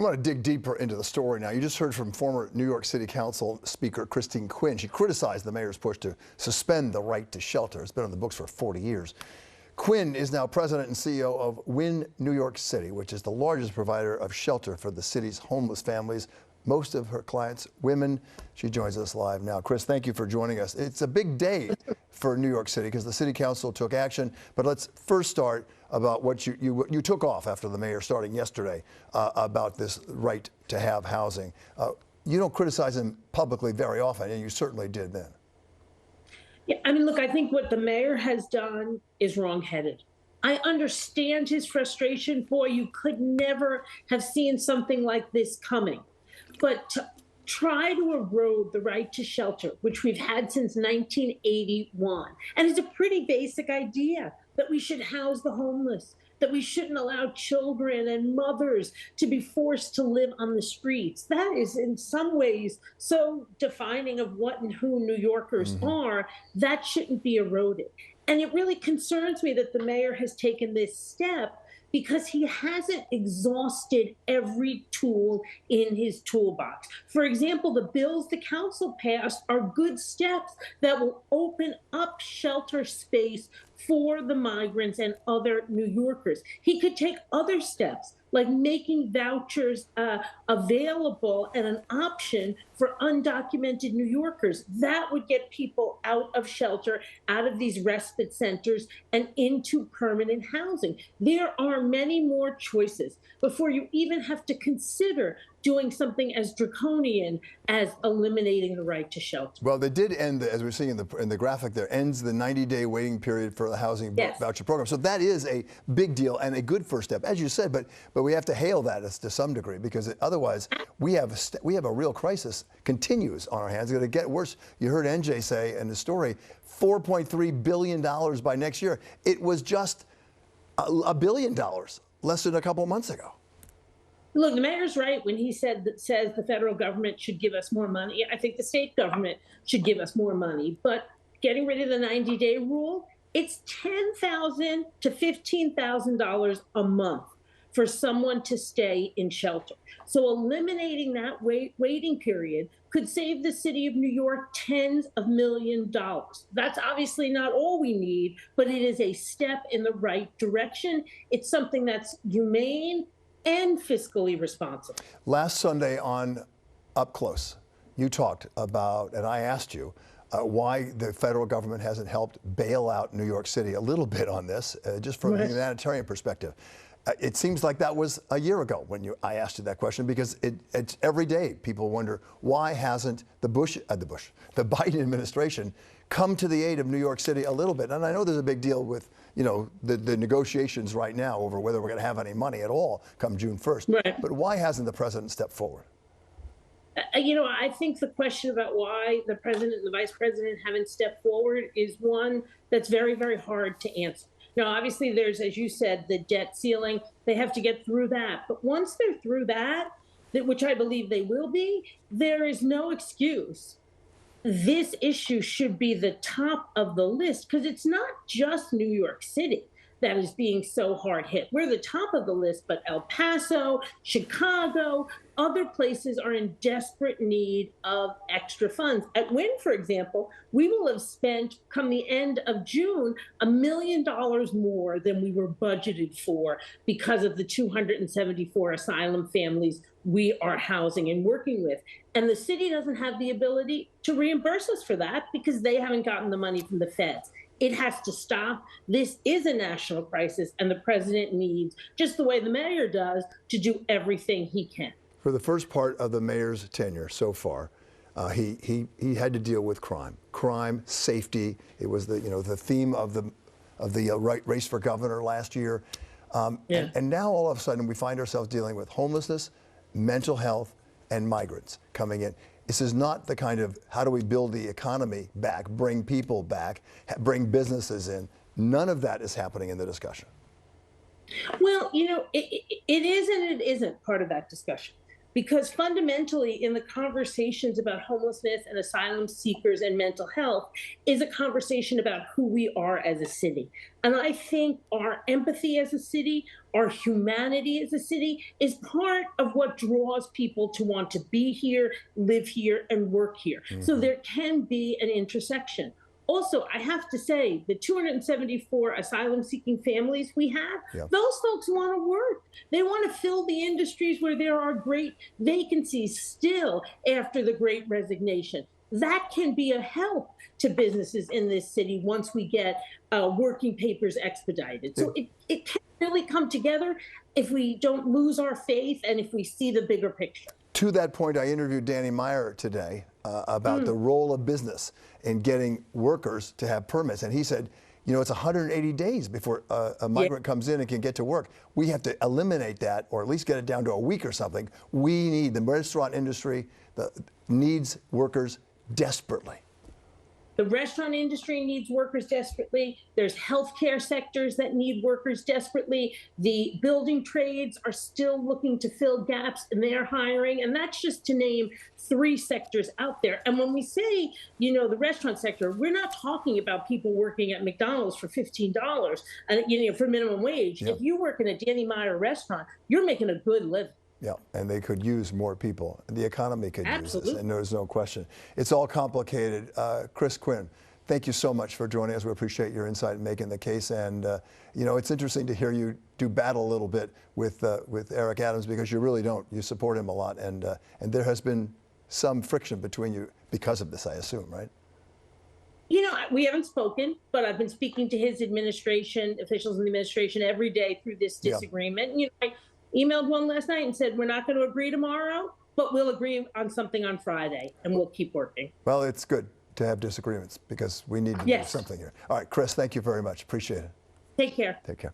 We want to dig deeper into the story now. You just heard from former New York City Council Speaker Quinn. She criticized the mayor's push to suspend the right to shelter. It's been on the books for 40 years. Quinn is now president and CEO of Win New York City, which is the largest provider of shelter for the city's homeless families. Most of her clients, women. She joins us live now. Chris, thank you for joining us. It's a big day for New York City because the city council took action. But let's first start about what you took off after the mayor starting yesterday about this right to have housing. You don't criticize him publicly very often, and you certainly did then. Yeah, I mean, look, I think what the mayor has done is wrongheaded. I understand his frustration. Boy, you could never have seen something like this coming. But to try to erode the right to shelter, which we've had since 1981, and it's a pretty basic idea that we should house the homeless, that we shouldn't allow children and mothers to be forced to live on the streets. That is in some ways so defining of what and who New Yorkers are. That shouldn't be eroded. And it really concerns me that the mayor has taken this step because he hasn't exhausted every tool in his toolbox. For example, the bills the council passed are good steps that will open up shelter space for the migrants and other New Yorkers. He could take other steps, like making vouchers available and an option for undocumented New Yorkers. That would get people out of shelter, out of these respite centers, and into permanent housing. There are many more choices before you even have to consider doing something as draconian as eliminating the right to shelter. Well, they did end, as we're seeing in the graphic there, ends the 90-day waiting period for the housing voucher program. So that is a big deal and a good first step, as you said, but we have to hail that to some degree, because otherwise we have a real crisis continues on our hands. It's going to get worse. You heard NJ say in the story, $4.3 billion by next year. It was just $1 billion less than a couple of months ago. Look, the mayor's right when he says the federal government should give us more money. I think the state government should give us more money. But getting rid of the 90-day rule, it's $10,000 to $15,000 a month for someone to stay in shelter. So eliminating that waiting period could save the city of New York tens of millions of dollars. That's obviously not all we need, but it is a step in the right direction. It's something that's humane and fiscally responsible. Last Sunday on Up Close, you talked about, and I asked you, why the federal government hasn't helped bail out New York City a little bit on this, just from a humanitarian perspective. It seems like that was a year ago when I asked you that question, because it's every day people wonder, why hasn't the Biden administration come to the aid of New York City a little bit? And I know there's a big deal with, the negotiations right now over whether we're going to have any money at all come June 1st. Right. But why hasn't the president stepped forward? I think the question about why the president and the vice president haven't stepped forward is one that's very, very hard to answer. Obviously, there's, as you said, the debt ceiling. They have to get through that. But once they're through that, which I believe they will be, there is no excuse. This issue should be the top of the list, because it's not just New York City that is being so hard hit. We're the top of the list, but El Paso, Chicago, other places are in desperate need of extra funds. At Win, for example, we will have spent, come the end of June, $1 million more than we were budgeted for because of the 274 asylum families we are housing and working with. And the city doesn't have the ability to reimburse us for that because they haven't gotten the money from the feds. It has to stop. This is a national crisis, and the president needs, just the way the mayor does, to do everything he can. For the first part of the mayor's tenure so far, he had to deal with crime, safety. It was the theme of the race for governor last year, and now all of a sudden we find ourselves dealing with homelessness, mental health, and migrants coming in. This is not the kind of, how do we build the economy back, bring people back, bring businesses in. None of that is happening in the discussion. Well, it is and it isn't part of that discussion. Because fundamentally, in the conversations about homelessness and asylum seekers and mental health, is a conversation about who we are as a city. And I think our empathy as a city, our humanity as a city, is part of what draws people to want to be here, live here, and work here. So there can be an intersection. Also, I have to say, the 274 asylum-seeking families we have, those folks want to work. They want to fill the industries where there are great vacancies still after the Great Resignation. That can be a help to businesses in this city once we get working papers expedited. So it can really come together if we don't lose our faith and if we see the bigger picture. To that point, I interviewed Danny Meyer today about the role of business in getting workers to have permits. And he said, you know, it's 180 days before a migrant comes in and can get to work. We have to eliminate that, or at least get it down to a week or something. We need, the restaurant industry needs workers desperately. The restaurant industry needs workers desperately. There's healthcare sectors that need workers desperately. The building trades are still looking to fill gaps in their hiring. And that's just to name 3 sectors out there. And when we say, you know, the restaurant sector, we're not talking about people working at McDonald's for $15 and, you know, for minimum wage. If you work in a Danny Meyer restaurant, you're making a good living. Yeah, and they could use more people. The economy could use this, and there's no question. It's all complicated. Chris Quinn, thank you so much for joining us. We appreciate your insight in making the case. And you know, it's interesting to hear you do battle a little bit with Eric Adams, because you really don't. You support him a lot, and there has been some friction between you because of this, I assume, right? You know, we haven't spoken, but I've been speaking to his administration, officials in the administration, every day through this disagreement. You know, I emailed one last night and said, we're not going to agree tomorrow, but we'll agree on something on Friday, and we'll keep working. Well, it's good to have disagreements because we need to do something here. All right, Chris, thank you very much. Appreciate it. Take care. Take care.